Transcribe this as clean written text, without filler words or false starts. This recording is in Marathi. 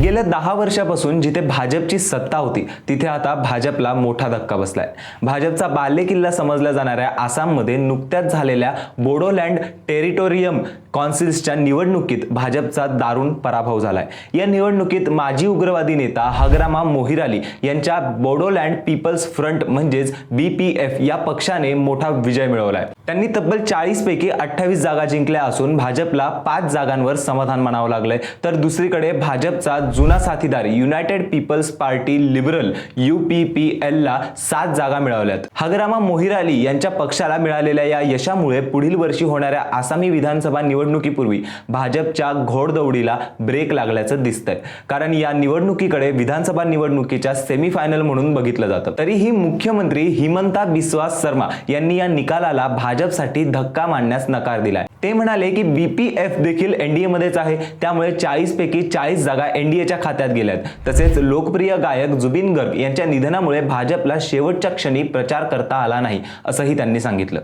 गेल्या 10 वर्षापासून जिथे भाजपची सत्ता होती तिथे आता भाजपला मोठा धक्का बसलाय। भाजपचा बालेकिल्ला समजल्या जाणाऱ्या आसाममध्ये नुकत्याच झालेल्या बोडोलँड टेरिटोरियम कौन्सिल्सच्या निवडणुकीत भाजपचा दारुण पराभव झालाय। या निवडणुकीत माजी उग्रवादी नेता हग्रामा मोहिराली यांच्या बोडोलँड पीपल्स फ्रंट म्हणजेच BPF या पक्षाने मोठा विजय मिळवलाय। त्यांनी तब्बल 40 पैकी 28 जागा जिंकल्या असून भाजपला 5 जागांवर समाधान मानावं लागलंय। तर दुसरीकडे भाजपचा जुना साथीदार United Peoples Party Liberal UPPL ला 7 जागा मिळवल्यात। हग्रामा मोहिराली यांच्या पक्षाला मिळालेल्या या यशामुळे पुढील वर्षी होणाऱ्या आसामी विधानसभा निवडणुकीपूर्वी भाजपच्या घोडदौडीला ब्रेक लागल्याचं दिसतंय, कारण या निवडणुकीकडे विधानसभा निवडणुकीच्या सेमीफायनल म्हणून बघितलं जातं। तरीही मुख्यमंत्री हिमंता बिस्वा शर्मा यांनी या निकालाला भाजपसाठी धक्का मानण्यास नकार दिलाय। ते म्हणाले की BPF देखील NDA मध्येच आहे, त्यामुळे 40 पैकी 40 जागा NDAच्या खात्यात गेल्यात। तसेच लोकप्रिय गायक जुबिन गर्ग यांच्या निधनामुळे भाजपला शेवटच्या क्षणी प्रचार करता आला नाही असंही त्यांनी सांगितलं।